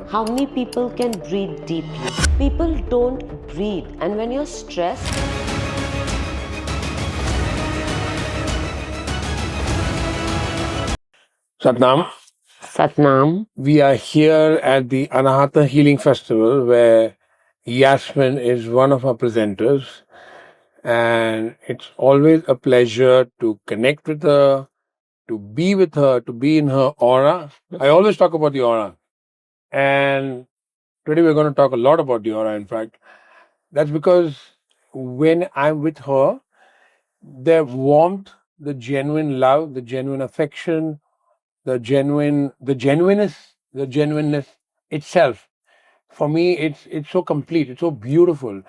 How many people can breathe deeply? People don't breathe, and when you're stressed, Satnam, Satnam, we are here at the Anahata Healing Festival where Yasmin is one of our presenters, and it's always a pleasure to connect with her, to be with her, to be in her aura. I always talk about the aura, and today we're going to talk a lot about the aura, in fact. That's because when I'm with her, the warmth, the genuine love, the genuine affection, the genuineness itself. For me, it's so complete, it's so beautiful.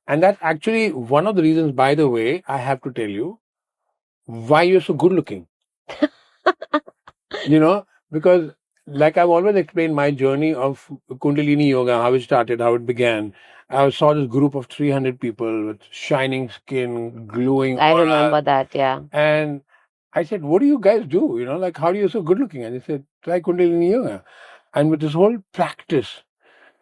And that's actually one of the reasons, by the way, I have to tell you why you're so good looking. Because like I've always explained my journey of Kundalini Yoga, how it started, how it began. I saw this group of 300 people with shining skin, glowing I aura. remember that, yeah. And I said, what do you guys do? Like, how are you so good looking? And they said, try Kundalini Yoga. And with this whole practice,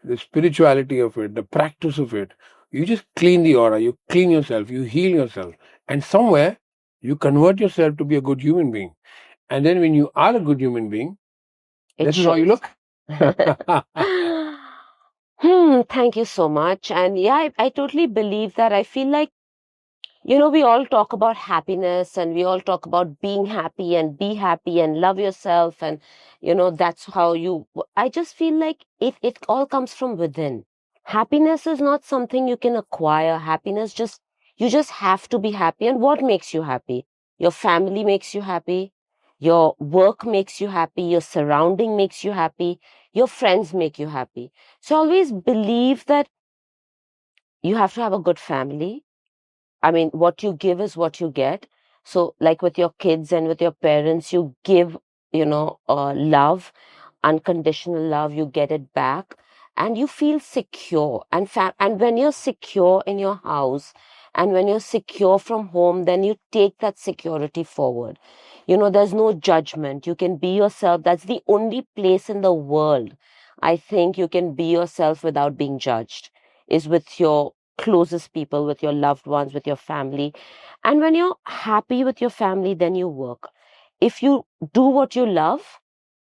the spirituality of it, the practice of it, you just clean the aura, you clean yourself, you heal yourself. And somewhere, you convert yourself to be a good human being. And then when you are a good human being, this is how you look. Thank you so much. And yeah, I totally believe that. I feel like, we all talk about happiness and we all talk about being happy and be happy and love yourself. And, that's how I just feel like it all comes from within. Happiness is not something you can acquire. You just have to be happy. And what makes you happy? Your family makes you happy. Your work makes you happy. Your surrounding makes you happy. Your friends make you happy. So always believe that you have to have a good family. I mean, what you give is what you get. So, like with your kids and with your parents, you give, love, unconditional love, you get it back, and you feel secure. And when you're secure in your house, and when you're secure from home, then you take that security forward. There's no judgment. You can be yourself. That's the only place in the world I think you can be yourself without being judged, is with your closest people, with your loved ones, with your family. And when you're happy with your family, then you work. If you do what you love,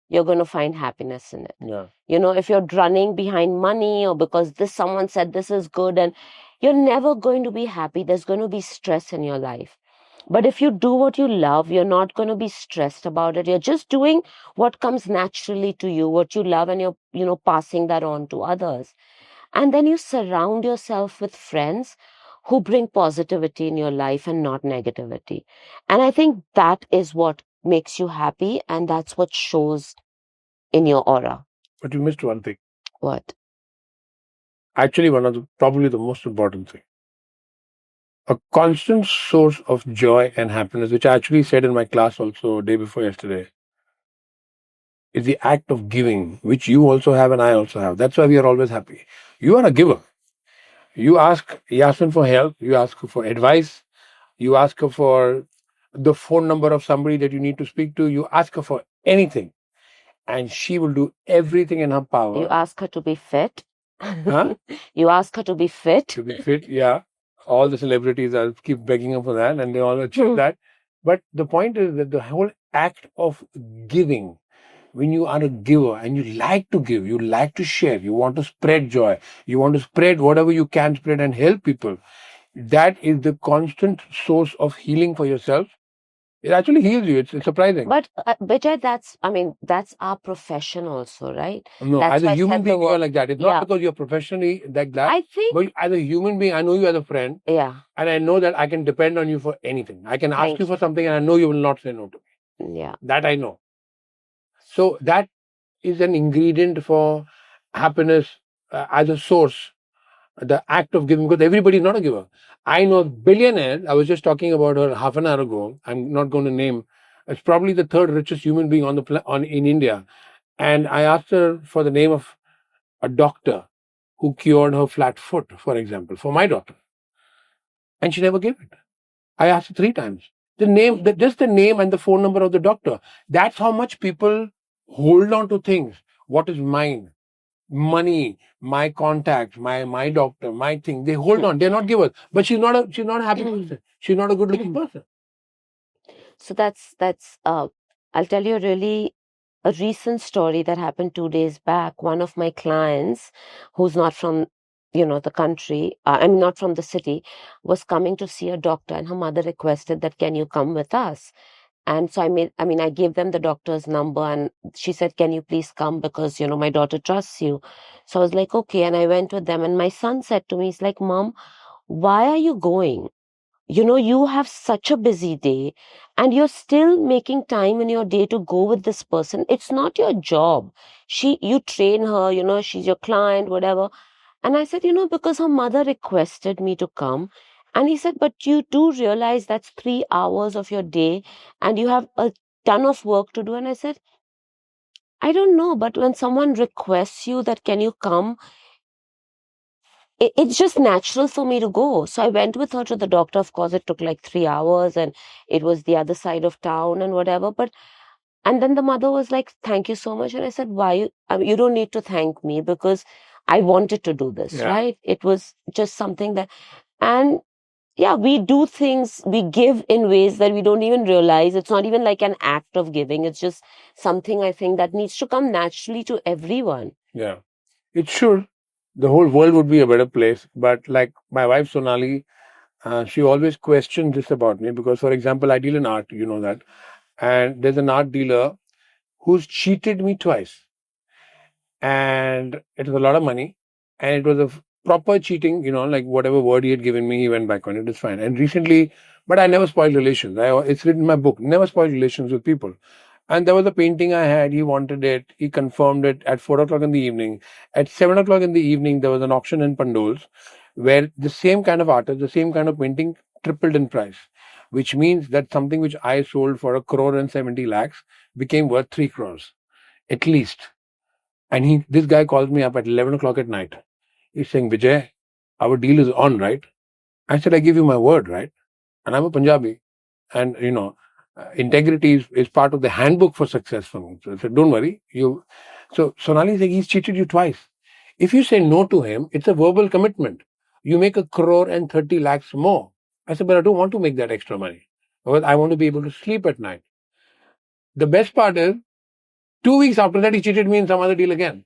you're going to find happiness in it. Yeah. If you're running behind money or because someone said this is good, and you're never going to be happy, there's going to be stress in your life. But if you do what you love, you're not going to be stressed about it. You're just doing what comes naturally to you, what you love, and you're, passing that on to others. And then you surround yourself with friends who bring positivity in your life and not negativity. And I think that is what makes you happy, and that's what shows in your aura. But you missed one thing. What? Actually, probably the most important thing. A constant source of joy and happiness, which I actually said in my class also day before yesterday, is the act of giving, which you also have and I also have. That's why we are always happy. You are a giver. You ask Yasmin for help, you ask her for advice, you ask her for the phone number of somebody that you need to speak to, you ask her for anything, and she will do everything in her power. You ask her to be fit. Huh? You ask her to be fit. To be fit, yeah. All the celebrities, I'll keep begging her for that, and they all achieve that. But the point is that the whole act of giving, when you are a giver and you like to give, you like to share, you want to spread joy, you want to spread whatever you can spread and help people, that is the constant source of healing for yourself. It actually heals you. It's surprising. But Bijay, that's our profession also, right? No, That's as a why I human said being, the you are word. like that. It's Yeah. not because you're professionally like that. I think, But as a human being, I know you as a friend, yeah, and I know that I can depend on you for anything. I can ask Thank you for something, and I know you will not say no to me. yeah. That I know. So that is an ingredient for happiness as a source. The act of giving, because everybody is not a giver. I know a billionaire. I was just talking about her half an hour ago. I'm not going to name. It's probably the third richest human being on in India. And I asked her for the name of a doctor who cured her flat foot, for example, for my daughter, and she never gave it. I asked her 3 times. Just the name and the phone number of the doctor. That's how much people hold on to things. What is mine? money, my contacts, my doctor, my thing. They hold on. They're not givers. But she's not a happy person. She's not a good looking person. So I'll tell you a recent story that happened 2 days back. One of my clients, who's not from, the country, I mean, not from the city, was coming to see a doctor, and her mother requested that, can you come with us? And so I gave them the doctor's number, and she said, can you please come because, my daughter trusts you. So I was like, okay. And I went with them, and my son said to me, he's like, Mom, why are you going? You have such a busy day and you're still making time in your day to go with this person. It's not your job. You train her, she's your client, whatever. And I said, because her mother requested me to come. And he said, but you do realize that's 3 hours of your day and you have a ton of work to do. And I said, I don't know, but when someone requests you that, can you come? It's just natural for me to go. So I went with her to the doctor. Of course, it took like 3 hours and it was the other side of town and whatever. And then the mother was like, thank you so much. And I said, why? You don't need to thank me because I wanted to do this, Yeah. right? It was just something and yeah, we do things, we give in ways that we don't even realize. It's not even like an act of giving. It's just something I think that needs to come naturally to everyone. Yeah. It should. The whole world would be a better place. But like my wife Sonali, she always questioned this about me because, for example, I deal in art, you know that. And there's an art dealer who's cheated me twice. And it was a lot of money. And it was a proper cheating, like whatever word he had given me, he went back on it. It's fine. And recently, but I never spoiled relations. It's written in my book, never spoil relations with people. And there was a painting I had. He wanted it. He confirmed it at 4 o'clock in the evening. At 7 o'clock in the evening, there was an auction in Pandols where the same kind of artist, the same kind of painting tripled in price, which means that something which I sold for 1 crore and 70 lakhs became worth 3 crores at least. And this guy calls me up at 11 o'clock at night. He's saying, Vijay, our deal is on, right? I said, I give you my word, right? And I'm a Punjabi. And, integrity is part of the handbook for success for me. So I said, don't worry. So Sonali said, he's cheated you twice. If you say no to him, it's a verbal commitment. You make 1 crore and 30 lakhs more. I said, but I don't want to make that extra money. Because I want to be able to sleep at night. The best part is, 2 weeks after that, he cheated me in some other deal again.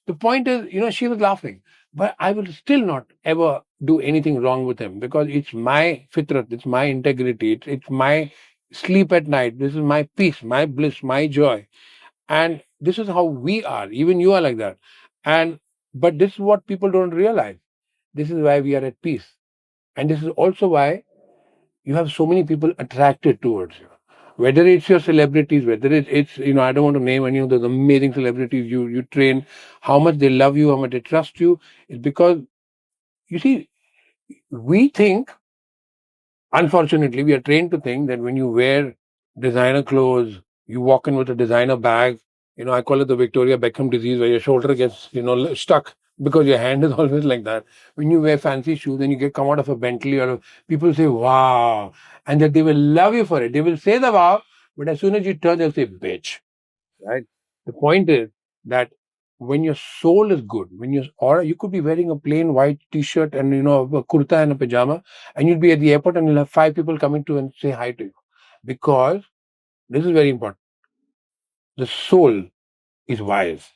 The point is, she was laughing, but I will still not ever do anything wrong with him because it's my fitrat, it's my integrity, it's my sleep at night. This is my peace, my bliss, my joy. And this is how we are. Even you are like that. But this is what people don't realize. This is why we are at peace. And this is also why you have so many people attracted towards you. Whether it's your celebrities, whether it's I don't want to name any of those amazing celebrities you train, how much they love you, how much they trust you, is because you see, we think, unfortunately, we are trained to think that when you wear designer clothes, you walk in with a designer bag. I call it the Victoria Beckham disease, where your shoulder gets stuck because your hand is always like that. When you wear fancy shoes and you come out of a Bentley people say wow, and that they will love you for it. They will say the wow, but as soon as you turn, they'll say bitch. Right? The point is that when your soul is good, or you could be wearing a plain white t-shirt and a kurta and a pajama, and you'll be at the airport and you'll have 5 people coming to and say hi to you, because this is very important. The soul is wise.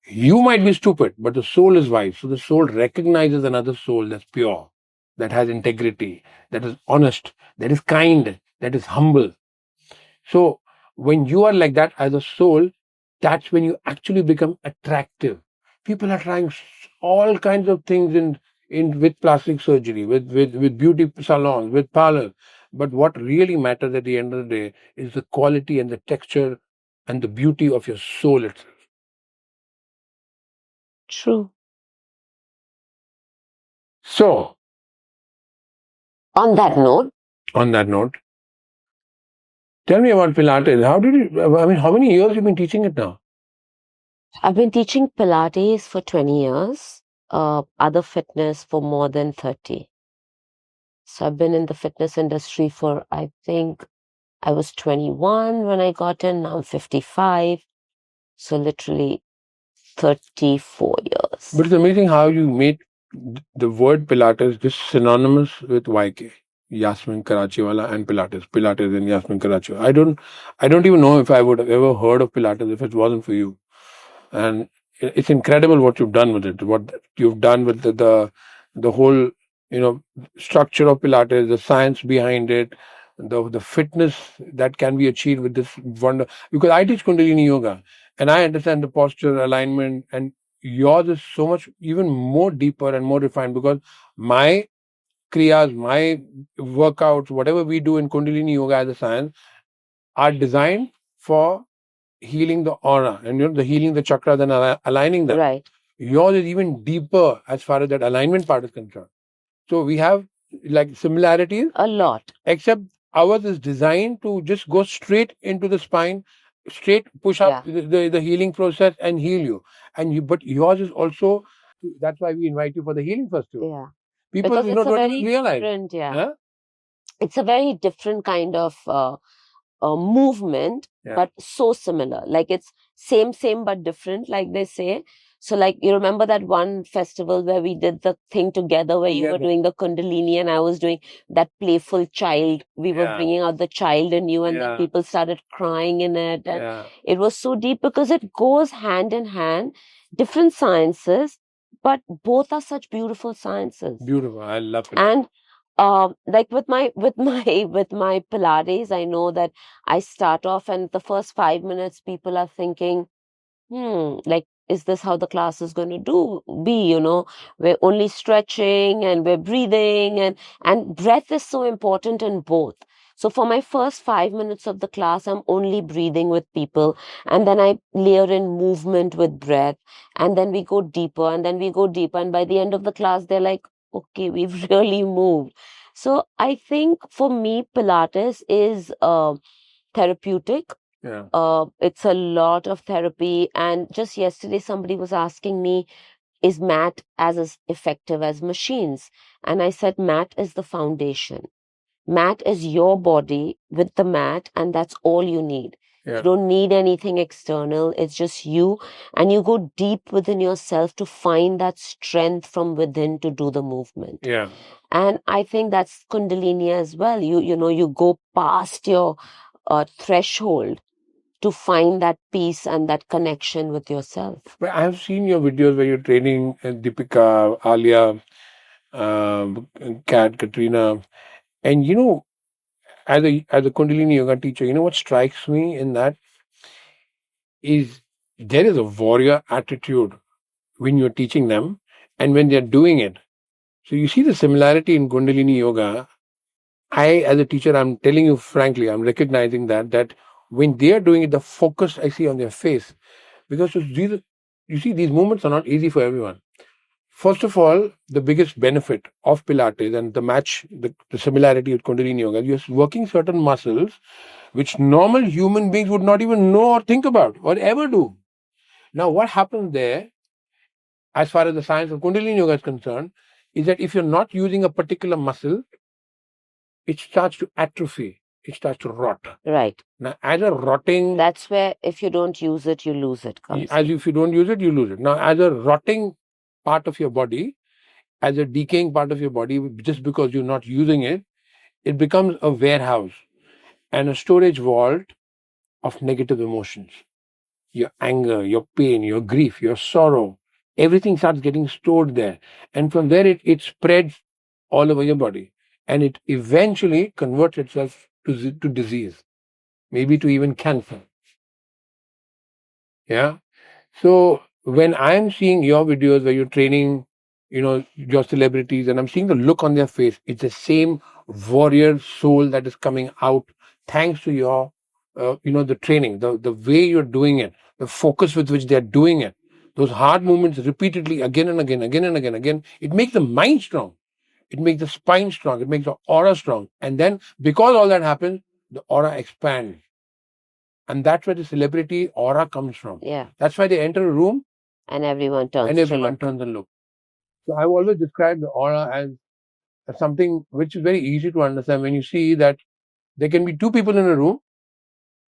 You might be stupid, but the soul is wise. So the soul recognizes another soul that's pure, that has integrity, that is honest, that is kind, that is humble. So when you are like that as a soul, that's when you actually become attractive. People are trying all kinds of things in with plastic surgery, with beauty salons, with parlors. But what really matters at the end of the day is the quality and the texture and the beauty of your soul itself. True. So, On that note, on that note, tell me about Pilates. How many years you've been teaching it now? I've been teaching Pilates for 20 years, other fitness for more than 30. So I've been in the fitness industry for, I think I was 21 when I got in, now I'm 55. So literally 34 years. But it's amazing how you made the word Pilates just synonymous with YK, Yasmin Karachiwala, and Pilates. Pilates and Yasmin Karachiwala. I don't even know if I would have ever heard of Pilates if it wasn't for you. And it's incredible what you've done with it. What you've done with the whole, structure of Pilates, the science behind it, the fitness that can be achieved with this wonder. Because I teach Kundalini Yoga, and I understand the posture, alignment, and yours is so much even more deeper and more refined. Because my kriyas, my workouts, whatever we do in Kundalini Yoga as a science, are designed for healing the aura and the healing the chakras and aligning them. Right. Yours is even deeper as far as that alignment part is concerned. So we have like similarities, A lot. except ours is designed to just go straight into the spine, straight push up the healing process and heal you. But yours is also, that's why we invite you for the healing festival. Yeah. People, Because it's a don't very even realize. different, Huh? it's a very different kind of movement, but so similar. Like it's same, but different, like they say. So, like, you remember that one festival where we did the thing together where you were doing the Kundalini and I was doing that playful child. We were bringing out the child in you, and then people started crying in it. And it was so deep because it goes hand in hand, different sciences, but both are such beautiful sciences. Beautiful. I love it. And like with my Pilates, I know that I start off and the first 5 minutes people are thinking, like, is this how the class is going to be? We're only stretching and we're breathing, and breath is so important in both. So for my first 5 minutes of the class, I'm only breathing with people, and then I layer in movement with breath, and then we go deeper, and then we go deeper, and by the end of the class, they're like, okay, we've really moved. So I think for me, Pilates is therapeutic. It's a lot of therapy. And just yesterday, somebody was asking me, is mat as effective as machines? And I said, mat is the foundation. Mat is your body with the mat, and that's all you need. You don't need anything external. It's just you. And you go deep within yourself to find that strength from within to do the movement. And I think that's Kundalini as well. You go past your threshold to find that peace and that connection with yourself. But I have seen your videos where you're training Deepika, Alia, Kat, Katrina, and as a Kundalini yoga teacher, what strikes me in that is there is a warrior attitude when you're teaching them and when they're doing it. So you see the similarity in Kundalini yoga. As a teacher, I'm telling you frankly, I'm recognizing that when they are doing it, the focus I see on their face, because these movements are not easy for everyone. First of all, the biggest benefit of Pilates and the similarity with Kundalini Yoga, you're working certain muscles which normal human beings would not even know or think about or ever do. Now, what happens there, as far as the science of Kundalini Yoga is concerned, is that if you're not using a particular muscle, it starts to atrophy. It starts to rot. Right. Now, as a rotting... That's where if you don't use it, you lose it. As if you don't use it, you lose it. Now, as a rotting part of your body, as a decaying part of your body, just because you're not using it, it becomes a warehouse and a storage vault of negative emotions. Your anger, your pain, your grief, your sorrow, everything starts getting stored there. And from there, it spreads all over your body. And it eventually converts itself to disease, maybe to even cancer. Yeah. So when I'm seeing your videos where you're training, your celebrities, and I'm seeing the look on their face, it's the same warrior soul that is coming out thanks to your, the training, the way you're doing it, the focus with which they're doing it, those hard movements repeatedly again and again, again and again, again. It makes the mind strong. It makes the spine strong. It makes the aura strong. And then because all that happens, the aura expands. And that's where the celebrity aura comes from. Yeah. That's why they enter a room and everyone turns and look. So I've always described the aura as something which is very easy to understand. When you see that there can be two people in a room,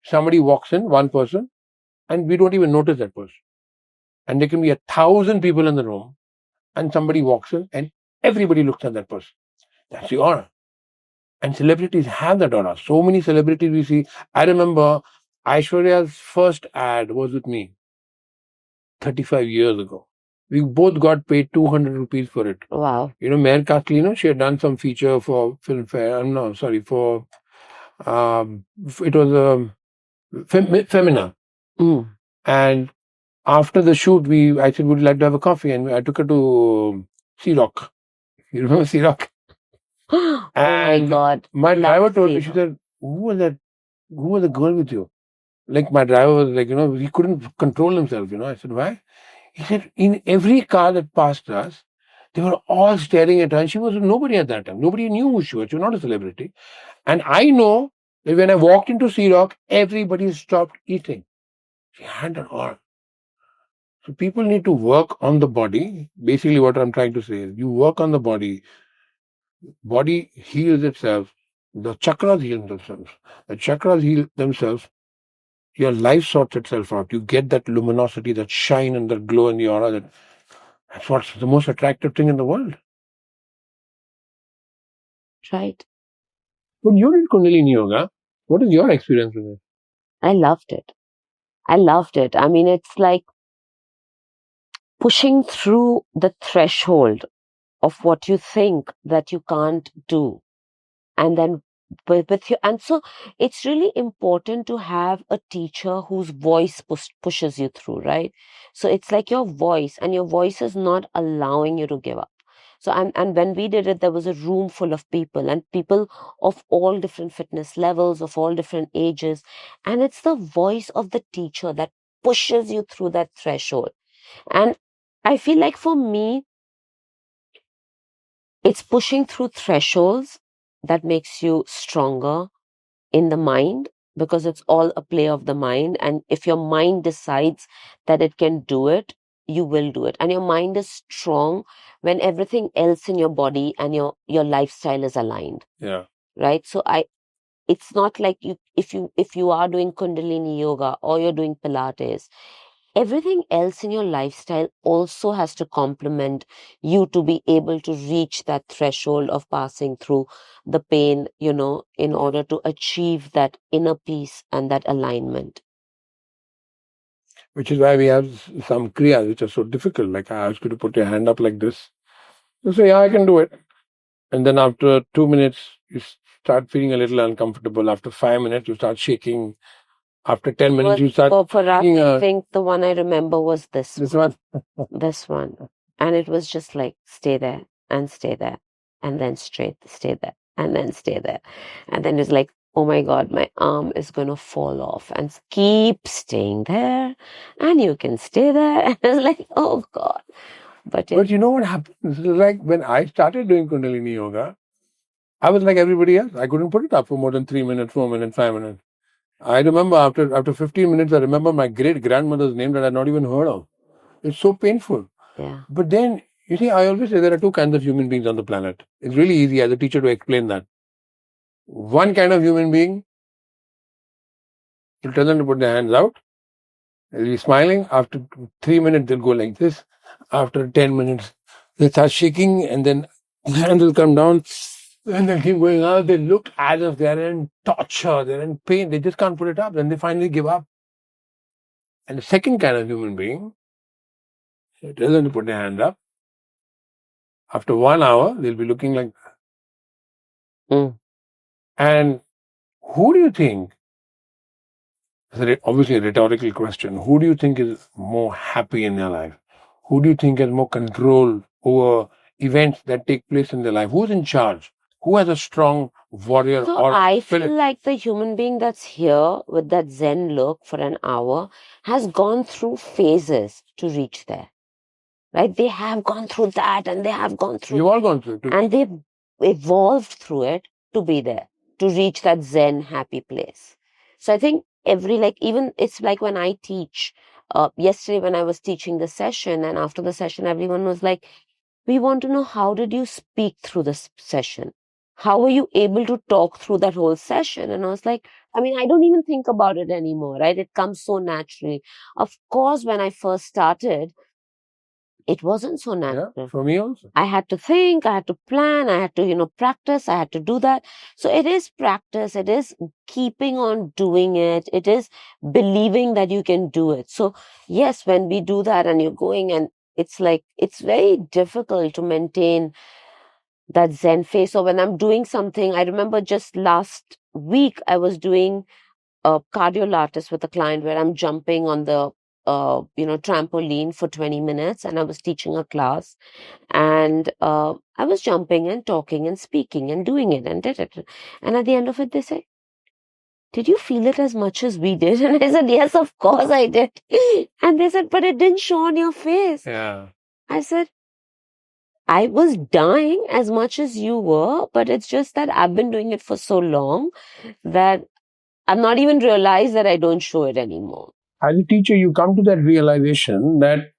somebody walks in, one person, and we don't even notice that person. and there can be 1,000 people in the room, and somebody walks in and everybody looks at that person. That's the aura. And celebrities have that aura. So many celebrities we see. I remember Aishwarya's first ad was with me 35 years ago. We both got paid 200 rupees for it. Wow. You know, Meher Kastlino, she had done some feature for Filmfare. No, sorry, for it was Femina. Mm. And after the shoot, I said, would you like to have a coffee? And I took her to Sea Rock. You remember Sea Rock? Oh my And God. my Love driver told me, Sea she Rock. said, who was that? Who was the girl with you? Like my driver was like, he couldn't control himself, I said, why? He said, in every car that passed us, they were all staring at her. And she was nobody at that time. Nobody knew who she was. She was not a celebrity. And I know that when I walked into Sea Rock, everybody stopped eating. She had that all. So people need to work on the body. Basically, what I'm trying to say is you work on the body. Body heals itself. The chakras heal themselves. The chakras heal themselves. Your life sorts itself out. You get that luminosity, that shine and that glow in the aura. That's what's the most attractive thing in the world. Right. When you did Kundalini Yoga, what is your experience with it? I loved it. I loved it. I mean, it's like pushing through the threshold of what you think that you can't do. And then with you, and so it's really important to have a teacher whose voice pushes you through, right? So it's like your voice, and your voice is not allowing you to give up. So and when we did it, there was a room full of people, and people of all different fitness levels, of all different ages, and it's the voice of the teacher that pushes you through that threshold. And I feel like for me, it's pushing through thresholds that makes you stronger in the mind, because it's all a play of the mind. And if your mind decides that it can do it, you will do it. And your mind is strong when everything else in your body and your lifestyle is aligned. Yeah. Right. So it's not like if you are doing Kundalini yoga or you're doing Pilates, everything else in your lifestyle also has to complement you to be able to reach that threshold of passing through the pain, in order to achieve that inner peace and that alignment. Which is why we have some kriyas which are so difficult. Like I ask you to put your hand up like this. You say, yeah, I can do it. And then after 2 minutes, you start feeling a little uncomfortable. After 5 minutes, you start shaking. After 10 minutes, you start For us, feeling I think the one I remember was this one. this one. And it was just like, stay there and stay there, and then stay there, and then stay there. And then it's like, oh my God, my arm is going to fall off, and keep staying there, and you can stay there. And it's like, oh God. But you know what happens? Like when I started doing Kundalini Yoga, I was like everybody else. I couldn't put it up for more than 3 minutes, 4 minutes, 5 minutes. I remember after 15 minutes, I remember my great grandmother's name that I'd not even heard of. It's so painful. yeah, But then, you see, I always say there are two kinds of human beings on the planet. It's really easy as a teacher to explain that. One kind of human being, you'll tell them to put their hands out. They'll be smiling. After 3 minutes, they'll go like this. After 10 minutes, they start shaking, and then the hands will come down. And they'll keep going out. They look as if they're in torture, they're in pain. They just can't put it up. Then they finally give up. And the second kind of human being, you tell them to put their hand up. After 1 hour, they'll be looking like that. mm. And who do you think, obviously a rhetorical question, who do you think is more happy in their life? Who do you think has more control over events that take place in their life? Who's in charge? Who has a strong warrior So or I spirit? feel like the human being that's here with that Zen look for an hour has gone through phases to reach there. Right? They have gone through that, and they have gone through We've all gone through it. and they've evolved through it to be there, to reach that Zen happy place. So I think even it's like when I teach, yesterday when I was teaching the session, and after the session, everyone was like, we want to know, how did you speak through this session? How were you able to talk through that whole session? And I was like, I mean, I don't even think about it anymore, right? It comes so naturally. Of course, when I first started, it wasn't so Yeah, natural. for me also. I had to think, I had to plan, I had to, practice, I had to do that. So it is practice, it is keeping on doing it, it is believing that you can do it. So, yes, when we do that and you're going, and it's like, it's very difficult to maintain that Zen phase. So, when I'm doing something, I remember just last week, I was doing a cardio Pilates with a client where I'm jumping on the trampoline for 20 minutes, and I was teaching a class, and I was jumping and talking and speaking and doing it and did it. And at the end of it, they said, "Did you feel it as much as we did?" And I said, "Yes, of course I did." And they said, "But it didn't show on your face." Yeah. I said, "I was dying as much as you were, but it's just that I've been doing it for so long that I've not even realized that I don't show it anymore." As a teacher, you come to that realization that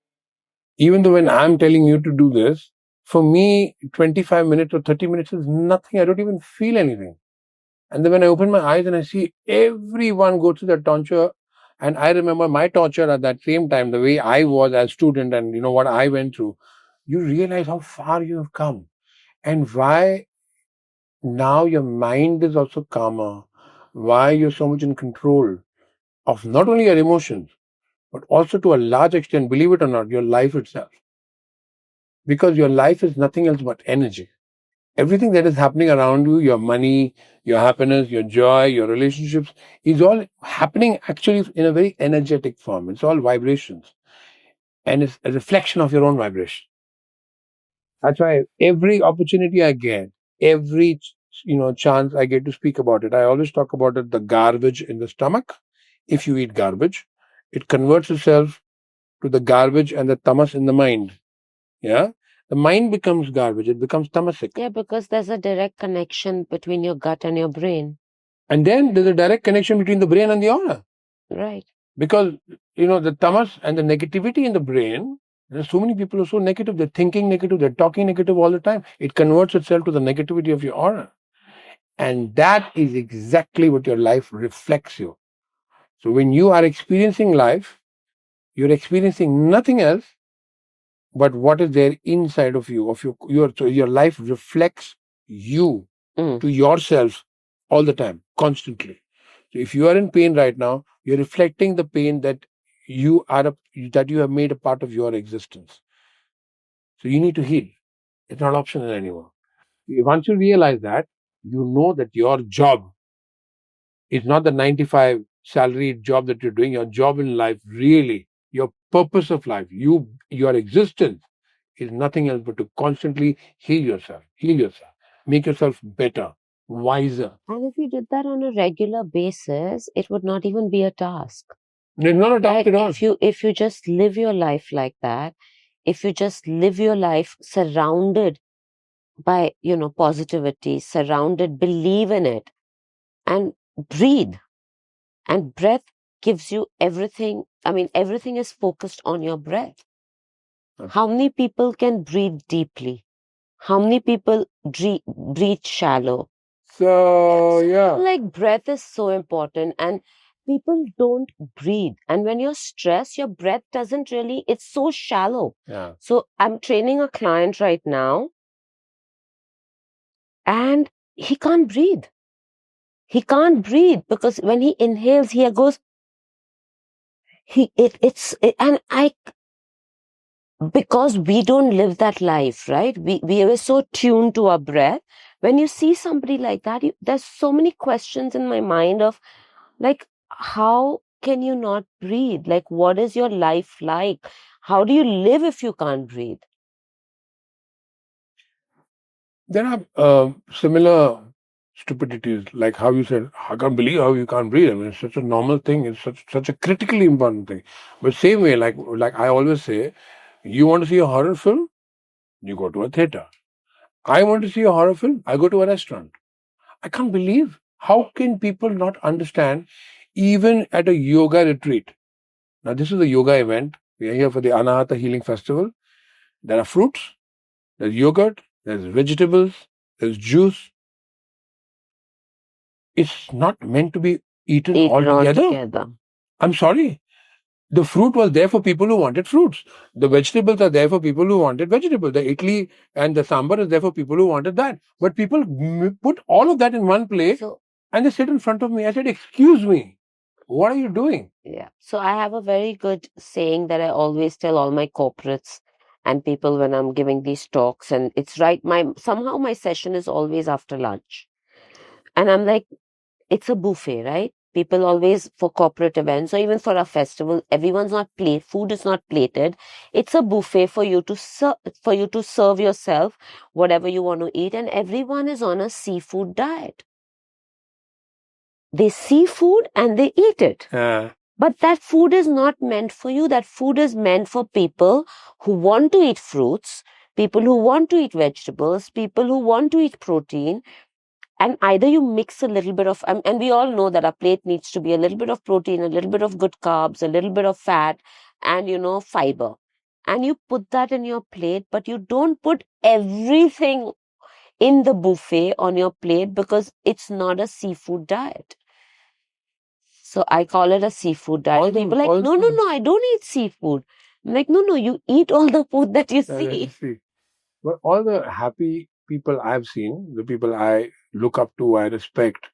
even though when I'm telling you to do this, for me, 25 minutes or 30 minutes is nothing. I don't even feel anything. And then when I open my eyes and I see everyone go through that torture, and I remember my torture at that same time, the way I was as student and what I went through, you realize how far you have come and why now your mind is also calmer, why you're so much in control of not only your emotions, but also to a large extent, believe it or not, your life itself. Because your life is nothing else but energy. Everything that is happening around you, your money, your happiness, your joy, your relationships, is all happening actually in a very energetic form. It's all vibrations. And it's a reflection of your own vibration. That's why every opportunity I get, every chance I get to speak about it, I always talk about it, the garbage in the stomach. If you eat garbage, it converts itself to the garbage and the tamas in the mind. Yeah. The mind becomes garbage. It becomes tamasic. Yeah, because there's a direct connection between your gut and your brain. And then there's a direct connection between the brain and the aura. Right. Because, the tamas and the negativity in the brain, there's so many people who are so negative. They're thinking negative. They're talking negative all the time. It converts itself to the negativity of your aura. And that is exactly what your life reflects you. So when you are experiencing life, you're experiencing nothing else but what is there inside of you, so your life reflects you to yourself all the time, constantly. So if you are in pain right now, you're reflecting the pain that that you have made a part of your existence. So you need to heal. It's not optional anymore. Once you realize that, you know that your job is not the 9 to 5 salaried job that you're doing. Your job in life, really, your purpose of life, your existence is nothing else but to constantly heal yourself, make yourself better, wiser. And if you did that on a regular basis, it would not even be a task. It's not a task Right? at all. If you just live your life like that, if you just live your life surrounded by, positivity, surrounded, believe in it, and breathe. And breath gives you everything. I mean, everything is focused on your breath. How many people can breathe deeply? How many people breathe shallow? So, yeah. Like, breath is so important, and people don't breathe. And when you're stressed, your breath doesn't really, it's so shallow. Yeah. So I'm training a client right now, and he can't breathe. He can't breathe because when he inhales, he goes, and I, because we don't live that life, right? We are so tuned to our breath. When you see somebody like that, there's so many questions in my mind of, like, how can you not breathe? Like, what is your life like? How do you live if you can't breathe? There are similar stupidities, like how you said, I can't believe how you can't breathe. I mean, it's such a normal thing. It's such a critically important thing. But same way, like I always say, you want to see a horror film, you go to a theater. I want to see a horror film, I go to a restaurant. I can't believe how can people not understand, even at a yoga retreat. Now, this is a yoga event. We are here for the Anahata Healing Festival. There are fruits, there's yogurt, there's vegetables, there's juice, it's not meant to be eaten Eaten altogether. altogether. I'm sorry. The fruit was there for people who wanted fruits. The vegetables are there for people who wanted vegetables. The idli and the sambar is there for people who wanted that. But people put all of that in one plate So, and they sit in front of me. I said, "Excuse me, what are you doing?" yeah. So I have a very good saying that I always tell all my corporates and people when I'm giving these talks, and it's right. Somehow my session is always after lunch. And I'm like, it's a buffet, right? People always for corporate events or even for a festival, everyone's not plate. Food is not plated. It's a buffet for you to serve yourself whatever you want to eat, and everyone is on a seafood diet. They see food and they eat it. But that food is not meant for you. That food is meant for people who want to eat fruits, people who want to eat vegetables, people who want to eat protein, and either you mix a little bit of and we all know that our plate needs to be a little bit of protein, a little bit of good carbs, a little bit of fat, and fiber, and you put that in your plate, but you don't put everything in the buffet on your plate because it's not a seafood diet. So I call it a seafood diet. People are like, no, I don't eat seafood. I'm like, no, you eat all the food that you see. But all the happy people I've seen, the people I look up to, I respect,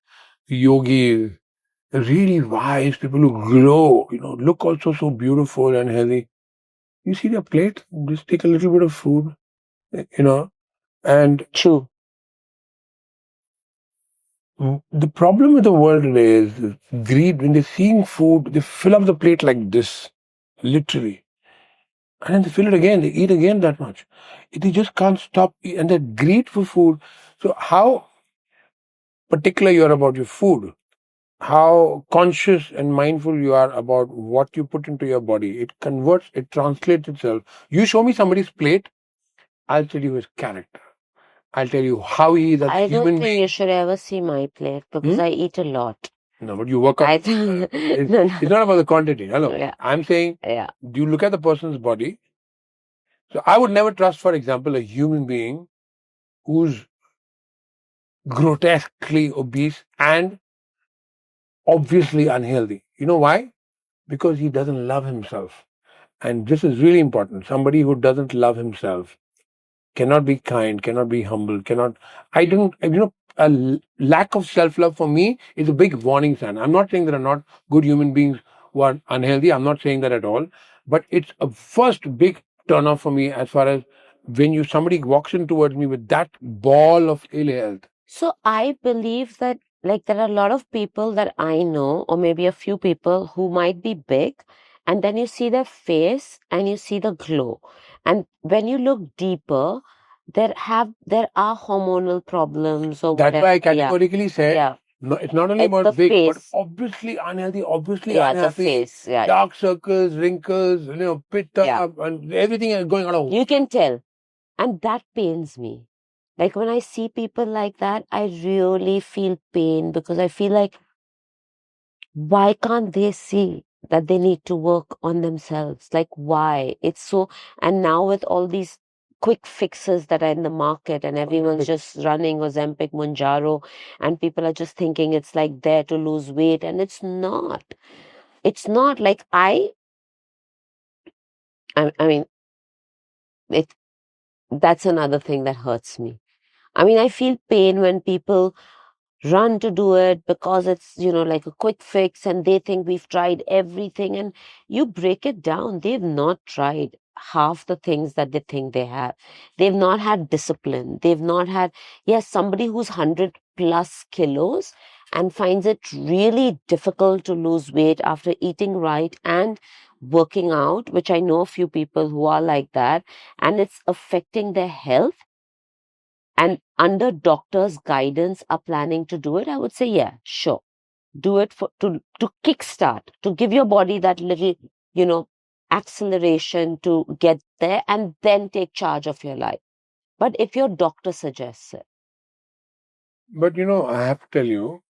the yogis, the really wise people who glow, look also so beautiful and healthy. You see their plate, just take a little bit of food, and True. the problem with the world today is greed. When they're seeing food, they fill up the plate like this, literally. And then they fill it again, they eat again that much. They just can't stop, and that greed for food. So how particular you are about your food, how conscious and mindful you are about what you put into your body. It converts, it translates itself. You show me somebody's plate, I'll tell you his character. I'll tell you how he is as a I don't human think being. you should ever see my plate because I eat a lot. No, but you work out. It's, No, it's not about the quantity. Hello. yeah, I'm saying, yeah. do you look at the person's body? So I would never trust, for example, a human being who's grotesquely obese and obviously unhealthy. You know why? Because he doesn't love himself. And this is really important. Somebody who doesn't love himself cannot be kind, cannot be humble, cannot. I don't, lack of self love for me is a big warning sign. I'm not saying there are not good human beings who are unhealthy. I'm not saying that at all. But it's a first big turn off for me as far as when somebody walks in towards me with that ball of ill health. So I believe that there are a lot of people that I know, or maybe a few people who might be big, and then you see their face and you see the glow. And when you look deeper, there are hormonal problems or That's whatever. why I categorically said, Yeah. no, it's not only It's the about big, but face. obviously unhealthy, obviously Yeah, the unhappy, face. Yeah. dark circles, wrinkles, pitta, Yeah. and everything is going out of. You can tell. And that pains me. Like when I see people like that, I really feel pain because I feel like, why can't they see that they need to work on themselves? Like, why? It's so, and now with all these quick fixes that are in the market and everyone's just running Ozempic, Monjaro, and people are just thinking it's like there to lose weight, and it's not. It's not like I mean, it, that's another thing that hurts me. I mean, I feel pain when people run to do it because it's like a quick fix, and they think we've tried everything, and you break it down, they've not tried half the things that they think they have. They've not had discipline. They've not had, yes, somebody who's 100 plus kilos and finds it really difficult to lose weight after eating right and working out, which I know a few people who are like that, and it's affecting their health, and under doctor's guidance are planning to do it, I would say, yeah, sure. Do it to kickstart, to give your body that little, acceleration to get there, and then take charge of your life. But if your doctor suggests it. But I have to tell you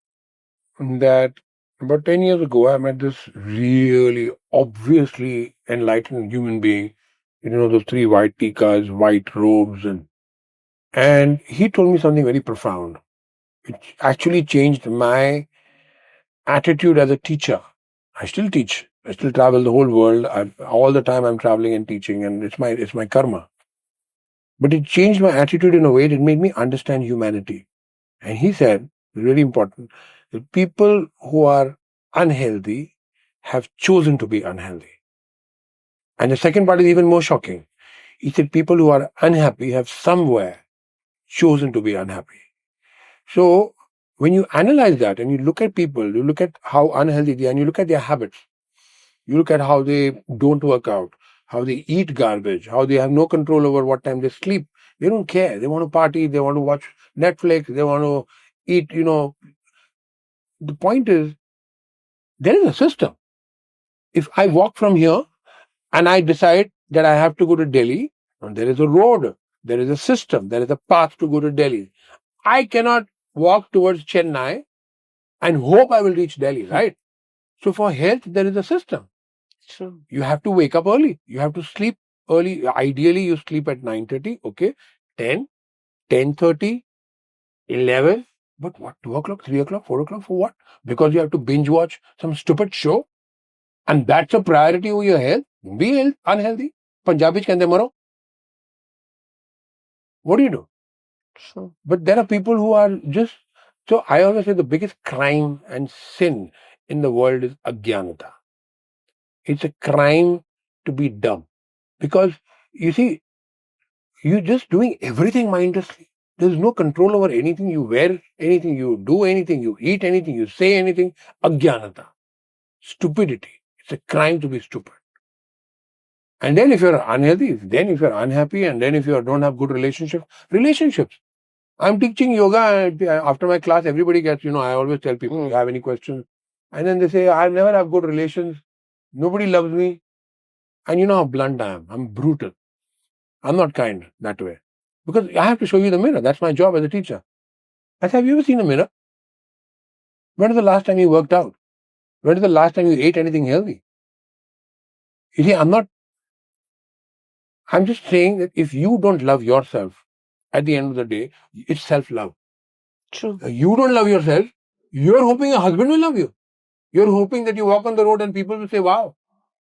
that about 10 years ago, I met this really obviously enlightened human being. Those three white tikas, white robes, and he told me something very profound. It actually changed my attitude as a teacher. I still teach. I still travel the whole world. All the time I'm traveling and teaching, and it's my karma. But it changed my attitude in a way that made me understand humanity. And he said, really important, that people who are unhealthy have chosen to be unhealthy. And the second part is even more shocking. He said people who are unhappy have somewhere chosen to be unhappy. So when you analyze that and you look at people, you look at how unhealthy they are, and you look at their habits, you look at how they don't work out, how they eat garbage, how they have no control over what time they sleep. They don't care. They want to party, they want to watch Netflix, they want to eat, The point is, there is a system. If I walk from here and I decide that I have to go to Delhi, and there is a road, there is a system, there is a path to go to Delhi. I cannot walk towards Chennai and hope I will reach Delhi, right? So for health, there is a system. True. You have to wake up early. You have to sleep early. Ideally, you sleep at 9:30, okay? 10, 10:30, 11. But what, 2 o'clock, 3 o'clock, 4 o'clock, for what? Because you have to binge watch some stupid show? And that's a priority over your health? Be unhealthy. Punjabi ch kehte maro. What do you do? True. But there are people who are just... So I always say the biggest crime and sin in the world is agyanata. It's a crime to be dumb. Because, you see, you're just doing everything mindlessly. There's no control over anything. You wear anything, you do anything, you eat anything, you say anything. Agyanata. Stupidity. It's a crime to be stupid. And then if you're unhealthy, then if you're unhappy, and then if you don't have good relationships. I'm teaching yoga, and after my class, everybody gets, I always tell people, you have any questions? And then they say, I never have good relations. Nobody loves me. And you know how blunt I am. I'm brutal. I'm not kind that way. Because I have to show you the mirror. That's my job as a teacher. I said, have you ever seen a mirror? When is the last time you worked out? When is the last time you ate anything healthy? You see, I'm just saying that if you don't love yourself, at the end of the day, it's self-love. True. You don't love yourself, you're hoping a husband will love you. You're hoping that you walk on the road and people will say, wow.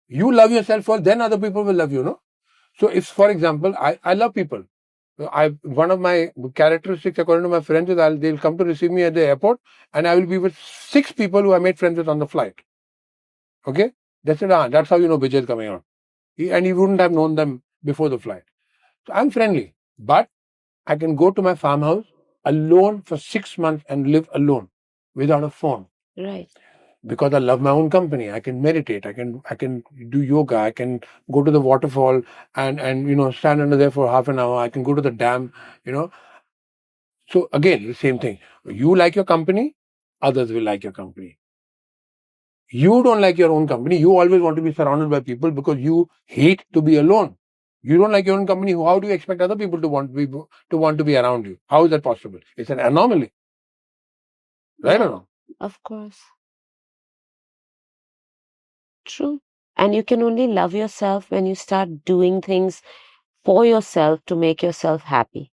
You love yourself first, then other people will love you, no? So if, for example, I love people. One of my characteristics, according to my friends, is they'll come to receive me at the airport, and I will be with 6 people who I made friends with on the flight. Okay? That's it. That's how you know Bijay is coming out. And he wouldn't have known them before the flight. So I'm friendly, but I can go to my farmhouse alone for 6 months and live alone without a phone. Right. Because I love my own company. I can meditate. I can do yoga. I can go to the waterfall and stand under there for half an hour. I can go to the dam. So again, the same thing. You like your company, others will like your company. You don't like your own company. You always want to be surrounded by people because you hate to be alone. You don't like your own company. How do you expect other people to want to be around you? How is that possible? It's an anomaly, right or no? Of course. True. And you can only love yourself when you start doing things for yourself to make yourself happy.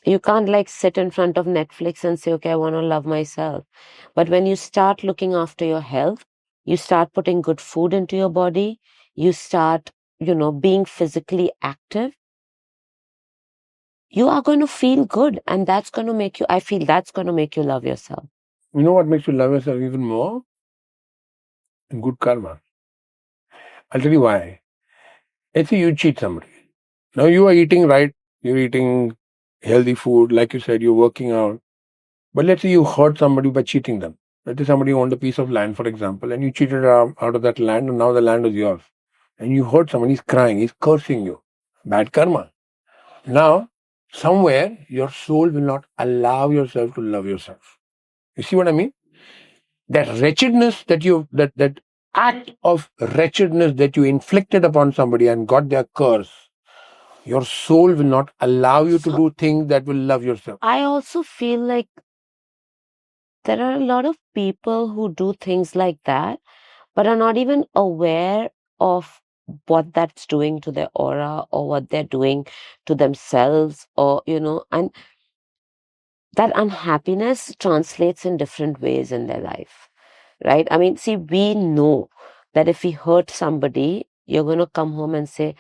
You can't like sit in front of Netflix and say, okay, I want to love myself. But when you start looking after your health, you start putting good food into your body, you start, being physically active, you are going to feel good. And that's going to make you, I feel that's going to make you love yourself. You know what makes you love yourself even more? Good karma. I'll tell you why. Let's say you cheat somebody. Now you are eating right, you're eating healthy food, like you said, you're working out. But let's say you hurt somebody by cheating them. Let's say somebody owned a piece of land, for example, and you cheated out of that land, and now the land is yours. And you hurt someone, he's crying, he's cursing you. Bad karma. Now, somewhere, your soul will not allow yourself to love yourself. You see what I mean? That wretchedness that act of wretchedness that you inflicted upon somebody and got their curse, your soul will not allow you to do things that will love yourself. I also feel like there are a lot of people who do things like that, but are not even aware of what that's doing to their aura or what they're doing to themselves, or, and that unhappiness translates in different ways in their life, right? I mean, see, we know that if we hurt somebody, you're going to come home and say,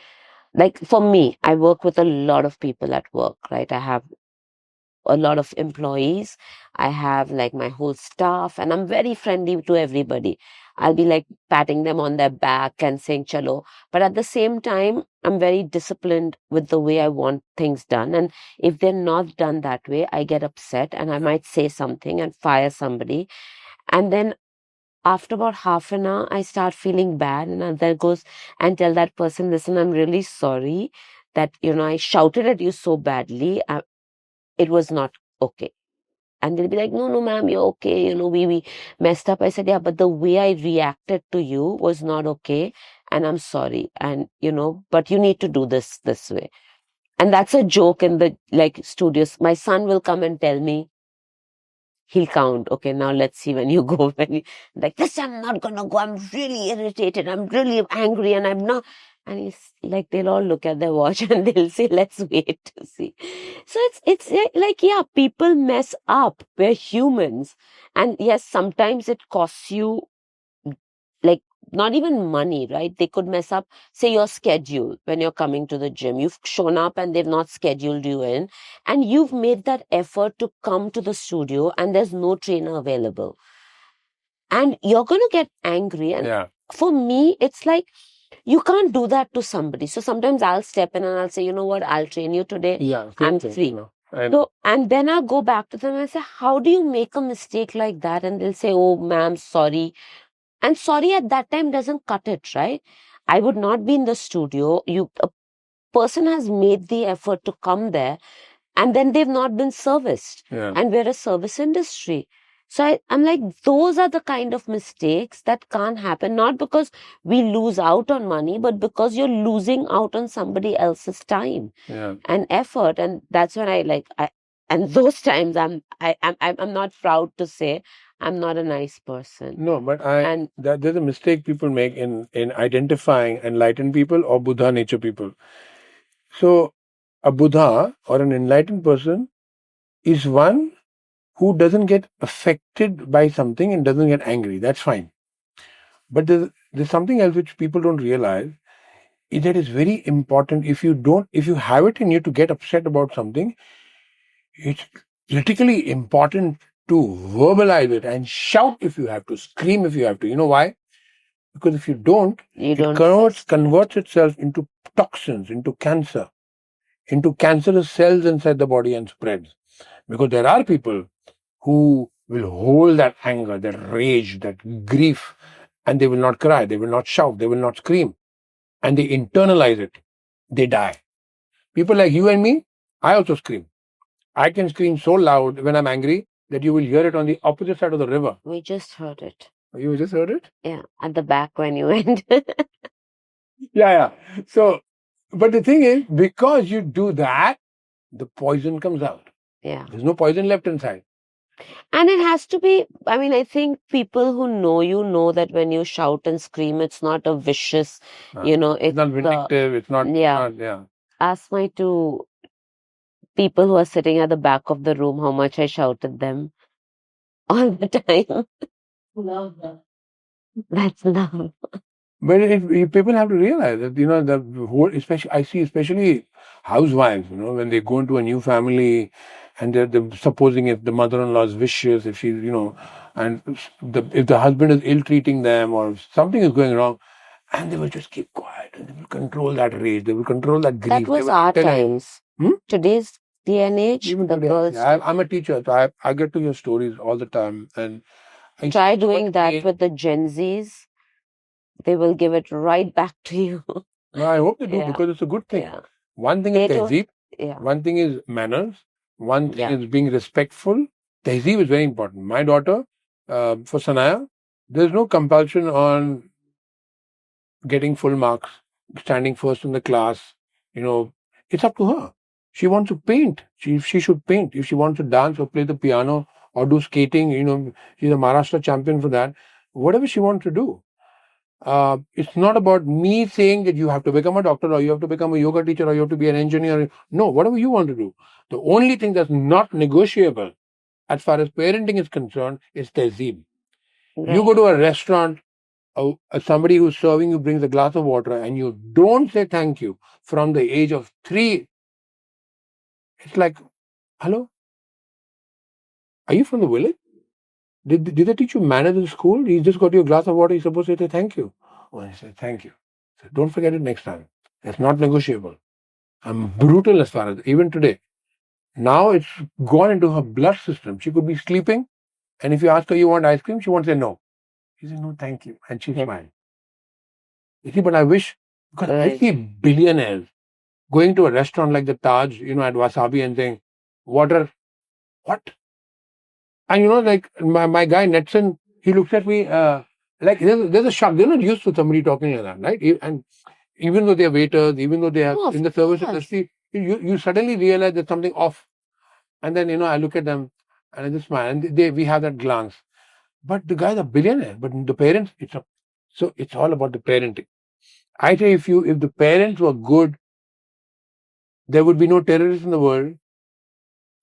like for me, I work with a lot of people at work, right? I have a lot of employees. I have like my whole staff, and I'm very friendly to everybody. I'll be like patting them on their back and saying chalo. But at the same time, I'm very disciplined with the way I want things done. And if they're not done that way, I get upset and I might say something and fire somebody. And then after about half an hour, I start feeling bad. And then goes and tell that person, listen, I'm really sorry that, I shouted at you so badly. It was not okay. And they'll be like, no, no, ma'am, you're okay. We messed up. I said, yeah, but the way I reacted to you was not okay. And I'm sorry. And, but you need to do this way. And that's a joke in the like studios. My son will come and tell me, he'll count. Okay, now let's see when you go. Like this, I'm not gonna go. I'm really irritated. I'm really angry, and I'm not. And he's like, they'll all look at their watch and they'll say, let's wait to see. So it's like, yeah, people mess up. We're humans, and yes, sometimes it costs you like not even money, right? They could mess up, say, your schedule when you're coming to the gym. You've shown up and they've not scheduled you in, and you've made that effort to come to the studio and there's no trainer available. And you're going to get angry. And Yeah. for me, it's like, you can't do that to somebody. So sometimes I'll step in and I'll say, you know what, I'll train you today. Yeah. I'm Thing, free. And So, and then I'll go back to them and say, how do you make a mistake like that? And they'll say, oh, ma'am, sorry. And sorry at that time doesn't cut it, right? I would not be in the studio. A person has made the effort to come there, and then they've not been serviced. yeah. And we're a service industry. So I'm like, those are the kind of mistakes that can't happen, not because we lose out on money, but because you're losing out on somebody else's time Yeah. and effort. And that's when and those times I'm not proud to say I'm not a nice person. No, but And there's a mistake people make in identifying enlightened people or Buddha nature people. So a Buddha or an enlightened person is one who doesn't get affected by something and doesn't get angry. That's fine. But there's something else which people don't realize is that it's very important. If you have it in you to get upset about something, it's critically important to verbalize it and shout if you have to, scream if you have to. You know why? Because if you don't, you it don't converts itself into toxins, into cancer, into cancerous cells inside the body and spreads. Because there are people who will hold that anger, that rage, that grief, and they will not cry, they will not shout, they will not scream, and they internalize it. They die. People like you and me, I also scream. I can scream so loud when I'm angry that you will hear it on the opposite side of the river. We just heard it. You just heard it? Yeah, at the back when you went. Yeah. So, but the thing is, because you do that, the poison comes out. Yeah. There's no poison left inside. And it has to be, I mean, I think people who know you know that when you shout and scream, it's not a vicious, It's not vindictive. It's not. Yeah. Yeah. Ask my two people who are sitting at the back of the room how much I shouted them all the time. Love that. That's love. But people have to realize that, the whole, especially housewives, when they go into a new family and they're supposing if the mother-in-law is vicious, if she's, and if the husband is ill-treating them or something is going wrong, and they will just keep quiet and they will control that rage, they will control that grief. That was our times. Today's day and age, Even the today, girls I'm a teacher, so I get to hear stories all the time, and I try see so doing much that pain. with the Gen Zs. They will give it right back to you. No, I hope they do Yeah. because it's a good thing. Yeah. One thing They is don't- tehzeeb, Yeah. one thing is manners, one thing Yeah. is being respectful. Tehzeeb is very important. My daughter, for Sanaya, there's no compulsion on getting full marks, standing first in the class. It's up to her. She wants to paint. She should paint. If she wants to dance or play the piano or do skating, she's a Maharashtra champion for that. Whatever she wants to do. It's not about me saying that you have to become a doctor or you have to become a yoga teacher or you have to be an engineer. No, whatever you want to do. The only thing that's not negotiable as far as parenting is concerned, is tehzeeb. You Right. go to a restaurant, somebody who's serving you brings a glass of water, and you don't say thank you from the age of 3. It's like, hello, are you from the village? Did they teach you manners in school? You just got your glass of water, you're supposed to say thank you. Oh, I said thank you. So don't forget it next time. It's not negotiable. I'm brutal as far as even today. Now it's gone into her blood system. She could be sleeping, and if you ask her, you want ice cream, she won't say no. She says, no, thank you. And she smiles. You see, but I wish, because I Right. see billionaires going to a restaurant like the Taj, at Wasabi and saying, water, what? And like my guy Netson, he looks at me like there's a shock. They're not used to somebody talking like that, right? And even though they're waiters, even though they have Oh, of in the service course. industry, you suddenly realize there's something off. And then, I look at them and I just smile. And we have that glance. But the guy's a billionaire. But the parents, so it's all about the parenting. I say if the parents were good, there would be no terrorists in the world.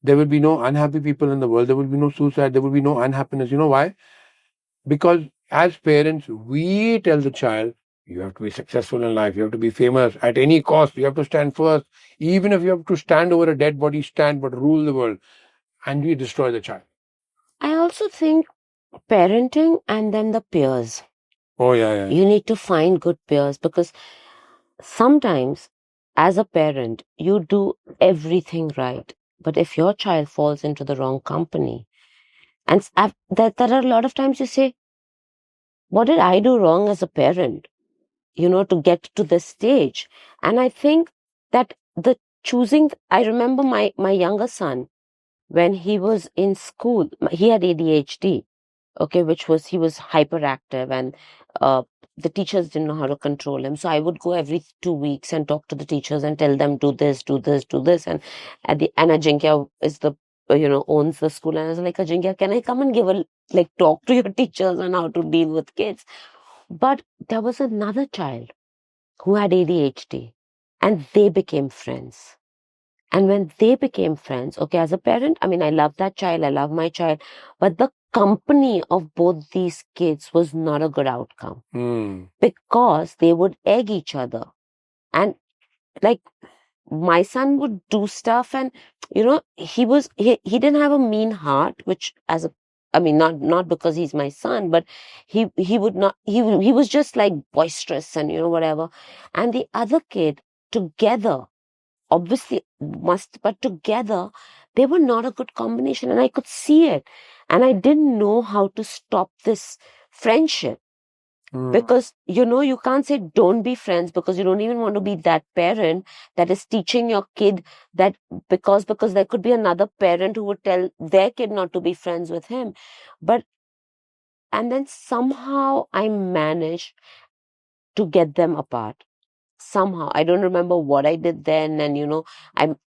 There will be no unhappy people in the world. There will be no suicide. There will be no unhappiness. You know why? Because as parents, we tell the child, you have to be successful in life. You have to be famous at any cost. You have to stand first. Even if you have to stand over a dead body, stand, but rule the world. And we destroy the child. I also think parenting and then the peers. Oh, yeah. You need to find good peers because sometimes, as a parent, you do everything right. But if your child falls into the wrong company, and there are a lot of times you say, what did I do wrong as a parent, to get to this stage? And I think that the choosing, I remember my younger son, when he was in school, he had ADHD, okay, which was, he was hyperactive, and uh, the teachers didn't know how to control him. So I would go every 2 weeks and talk to the teachers and tell them, do this, do this, do this. And Ajinkya is the, owns the school. And I was like, Ajinkya, can I come and talk to your teachers on how to deal with kids? But there was another child who had ADHD, and they became friends. And when they became friends, okay, as a parent, I mean, I love that child, I love my child, but the company of both these kids was not a good outcome because they would egg each other. And like my son would do stuff, and he didn't have a mean heart, which as a, I mean, not because he's my son, but he would not, he was just like boisterous and whatever. And the other kid, together, obviously must, but together they were not a good combination, and I could see it, and I didn't know how to stop this friendship. Because you can't say don't be friends, because you don't even want to be that parent that is teaching your kid that, because there could be another parent who would tell their kid not to be friends with him. But and then somehow I managed to get them apart. Somehow, I don't remember what I did then, and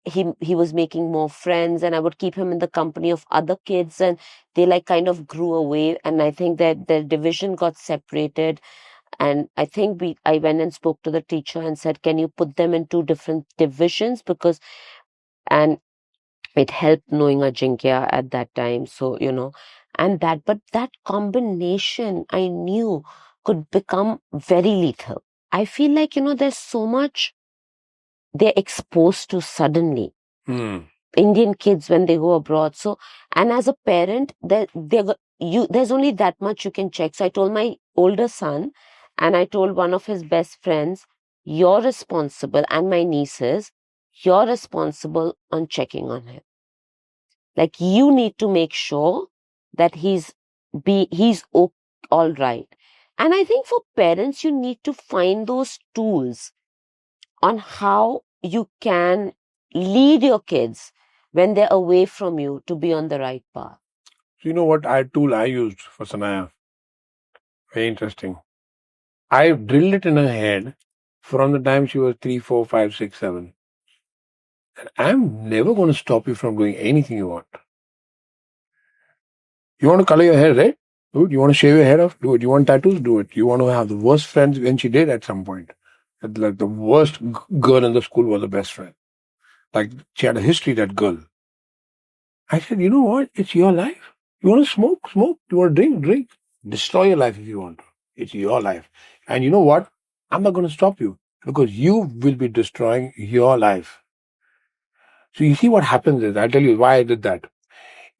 he was making more friends, and I would keep him in the company of other kids, and they kind of grew away, and I think that their division got separated. And I think I went and spoke to the teacher and said, can you put them in two different divisions? Because, and it helped knowing Ajinkya at that time. So, but that combination I knew could become very lethal. I feel like, there's so much they're exposed to suddenly. Indian kids when they go abroad. So, and as a parent, there's only that much you can check. So I told my older son, and I told one of his best friends, you're responsible, and my nieces, you're responsible on checking on him. Like, you need to make sure that he's all right. And I think for parents, you need to find those tools on how you can lead your kids when they're away from you to be on the right path. So you know what tool I used for Sanaya? Very interesting. I drilled it in her head from the time she was 3, 4, 5, 6, 7. And I'm never going to stop you from doing anything you want. You want to color your hair red? Do it. You want to shave your hair off? Do it. You want tattoos? Do it. You want to have the worst friends, when she did at some point. Like the worst girl in the school was the best friend. Like she had a history, that girl. I said, you know what? It's your life. You want to smoke? Smoke. You want to drink? Drink. Destroy your life if you want to. It's your life. And you know what? I'm not going to stop you because you will be destroying your life. So you see what happens is, I'll tell you why I did that.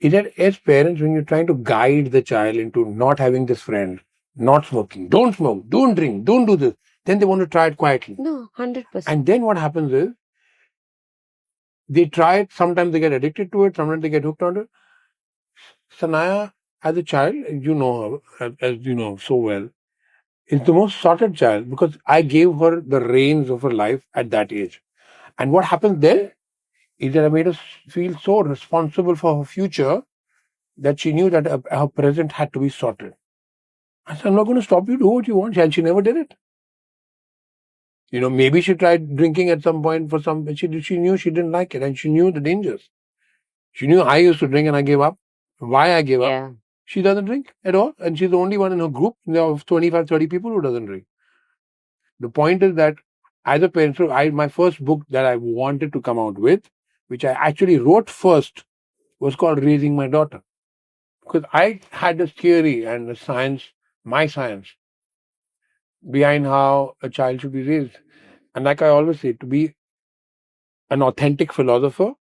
Is that as parents, when you're trying to guide the child into not having this friend, not smoking, don't smoke, don't drink, don't do this, then they want to try it quietly. No, 100%. And then what happens is, they try it, sometimes they get addicted to it, sometimes they get hooked on it. Sanaya, as a child, you know her, as you know so well, is the most sorted child because I gave her the reins of her life at that age. And what happens then is that I made her feel so responsible for her future that she knew that her present had to be sorted. I said, I'm not going to stop you, do what you want. And she never did it. You know, maybe she tried drinking at some point for some, but she knew she didn't like it and she knew the dangers. She knew I used to drink and I gave up. Why I gave up? Yeah. She doesn't drink at all. And she's the only one in her group of 25, 30 people who doesn't drink. The point is that as a parent, so my first book that I wanted to come out with, which I actually wrote first, was called Raising My Daughter. Because I had this theory and the science, my science, behind how a child should be raised. And like I always say, to be an authentic philosopher,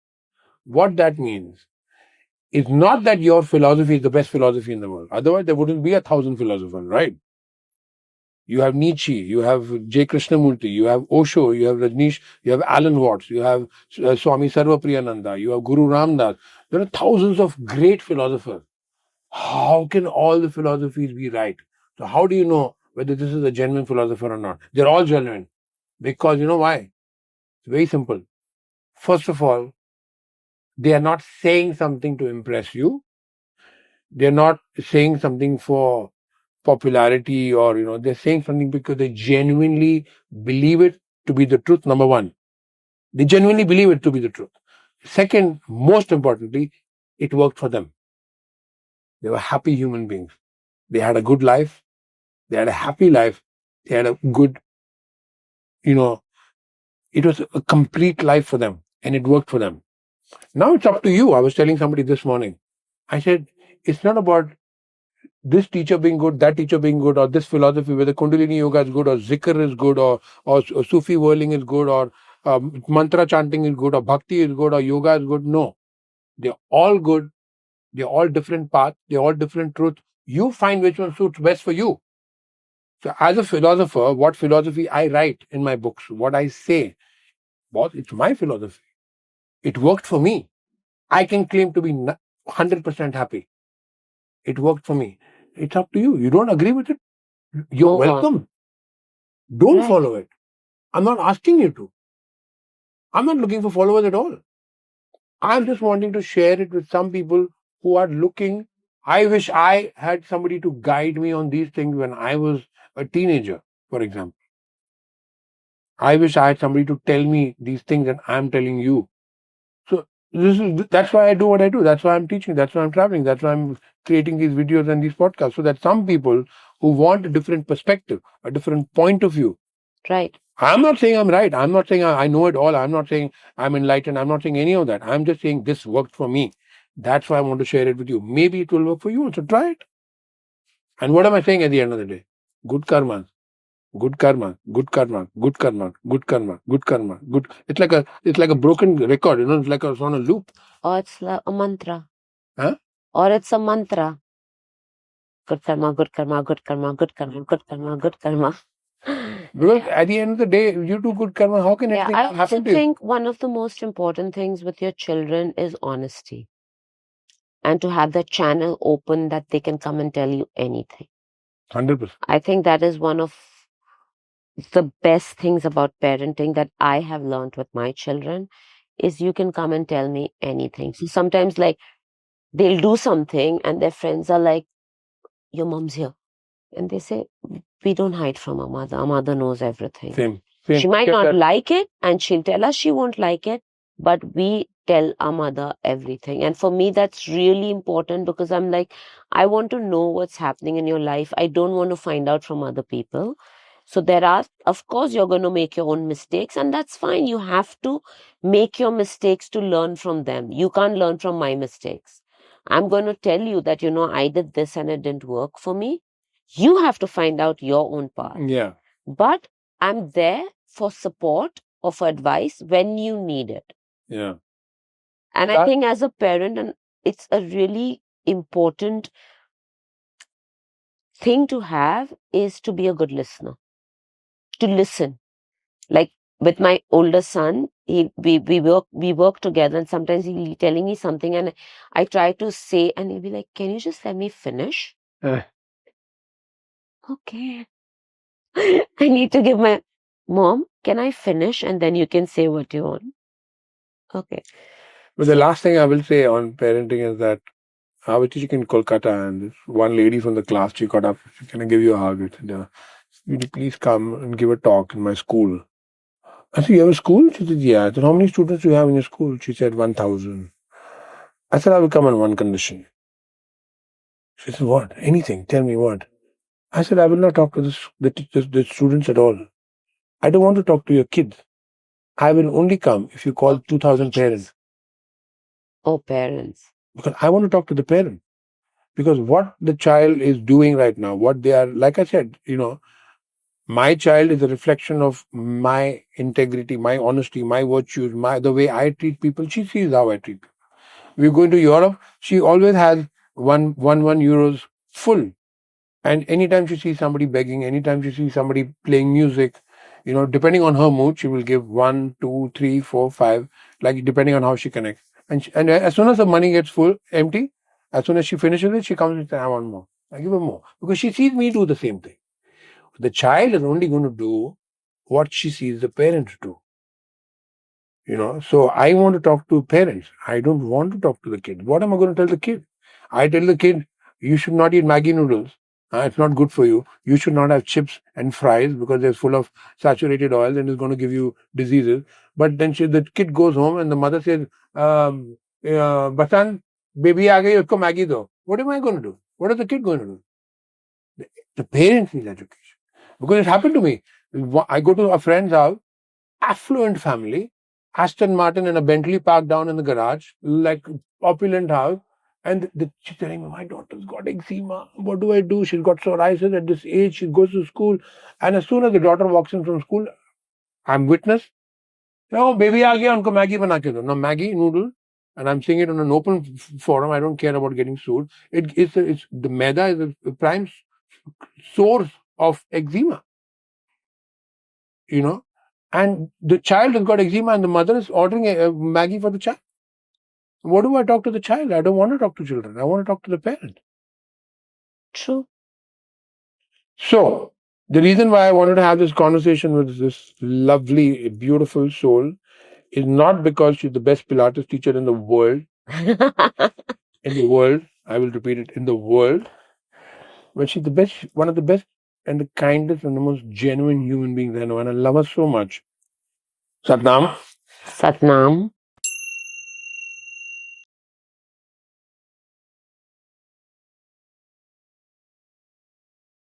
what that means is not that your philosophy is the best philosophy in the world. Otherwise, there wouldn't be 1,000 philosophers, right? You have Nietzsche, you have J. Krishnamurti, you have Osho, you have Rajneesh, you have Alan Watts, you have Swami Sarvapriyananda, you have Guru Ramdas. There are thousands of great philosophers. How can all the philosophies be right? So how do you know whether this is a genuine philosopher or not? They're all genuine. Because you know why? It's very simple. First of all, they are not saying something to impress you. They're not saying something for popularity or, they're saying something because they genuinely believe it to be the truth, number one. They genuinely believe it to be the truth. Second, most importantly, it worked for them. They were happy human beings. They had a good life. They had a happy life. They had a good, it was a complete life for them and it worked for them. Now it's up to you. I was telling somebody this morning. I said, it's not about this teacher being good, that teacher being good, or this philosophy, whether Kundalini Yoga is good, or Zikr is good, or Sufi whirling is good, or mantra chanting is good, or Bhakti is good, or Yoga is good. No. They're all good. They're all different paths. They're all different truths. You find which one suits best for you. So as a philosopher, what philosophy I write in my books, what I say, boss, it's my philosophy. It worked for me. I can claim to be 100% happy. It worked for me. It's up to you. You don't agree with it? You're welcome. Don't follow it. I'm not asking you to. I'm not looking for followers at all. I'm just wanting to share it with some people who are looking. I wish I had somebody to guide me on these things when I was a teenager, for example. I wish I had somebody to tell me these things that I'm telling you. So that's why I do what I do. That's why I'm teaching. That's why I'm traveling. That's why I'm creating these videos and these podcasts, so that some people who want a different perspective, a different point of view. Right. I'm not saying I'm right. I'm not saying I know it all. I'm not saying I'm enlightened. I'm not saying any of that. I'm just saying this worked for me. That's why I want to share it with you. Maybe it will work for you. So try it. And what am I saying at the end of the day? Good karma. Good karma, good karma, good karma, good karma, good karma, good. It's like a broken record, it's like it's on a loop. Or it's like a mantra. Huh? Or it's a mantra. Good karma, good karma, good karma, good karma, good karma, good karma. Because at the end of the day, if you do good karma, how can anything I also happen to you? think one of the most important things with your children is honesty. And to have that channel open that they can come and tell you anything. 100%. I think that is one of the best things about parenting that I have learned with my children is you can come and tell me anything. So sometimes like they'll do something and their friends are like, your mom's here. And they say, we don't hide from our mother. Our mother knows everything. Same. She might not like it and she'll tell us she won't like it, but we tell our mother everything. And for me, that's really important because I'm like, I want to know what's happening in your life. I don't want to find out from other people. So there are, of course, you're going to make your own mistakes, and that's fine. You have to make your mistakes to learn from them. You can't learn from my mistakes. I'm going to tell you that, I did this and it didn't work for me. You have to find out your own path. Yeah. But I'm there for support or for advice when you need it. Yeah. And I think as a parent, and it's a really important thing to have is to be a good listener, to listen. Like with my older son, we work together, and sometimes he'll be telling me something, and I try to say, and he'll be like, "Can you just let me finish?" Okay. I need to give my mom, "Can I finish? And then you can say what you want." Okay. But the last thing I will say on parenting is that I was teaching in Kolkata, and this one lady from the class, she got up, she, "Can I give you a hug?" I said, "Yeah. Will you please come and give a talk in my school?" I said, "You have a school?" She said, "Yeah." I said, "How many students do you have in your school?" She said, 1,000. I said, "I will come on one condition." She said, "What? Anything. Tell me what." I said, "I will not talk to the students at all. I don't want to talk to your kids. I will only come if you call 2,000 parents." Oh, parents. Because I want to talk to the parent. Because what the child is doing right now, what they are, like I said, my child is a reflection of my integrity, my honesty, my virtues, the way I treat people. She sees how I treat people. We're going to Europe. She always has one euros full. And anytime she sees somebody begging, anytime she sees somebody playing music, depending on her mood, she will give 1, 2, 3, 4, 5, like depending on how she connects. And as soon as the money gets full, empty, as soon as she finishes it, she comes and says, "I want more." I give her more because she sees me do the same thing. The child is only going to do what she sees the parents do. So I want to talk to parents. I don't want to talk to the kid. What am I going to tell the kid? I tell the kid, "You should not eat Maggi noodles. It's not good for you. You should not have chips and fries because they're full of saturated oil and it's going to give you diseases." But then the kid goes home and the mother says, "Basan, baby aa gayi, usko Maggi do." What am I going to do? What is the kid going to do? The parents need education. Because it happened to me. I go to a friend's house, affluent family, Aston Martin and a Bentley parked down in the garage, like opulent house. And she's telling me, "My daughter's got eczema. What do I do? She's got psoriasis at this age. She goes to school." And as soon as the daughter walks in from school, I'm witness. "Oh, baby aa gaya, unko Maggie bana ke do." Now, Maggie noodle, and I'm saying it on an open forum. I don't care about getting sued. It's the maida is a prime source of eczema. And the child has got eczema and the mother is ordering a Maggie for the child. What do I talk to the child? I don't want to talk to children. I want to talk to the parent. True. So, the reason why I wanted to have this conversation with this lovely, beautiful soul is not because she's the best Pilates teacher in the world. In the world, I will repeat it, in the world. But she's the best, one of the best and the kindest and the most genuine human beings I know. And I love her so much. Satnam. Satnam.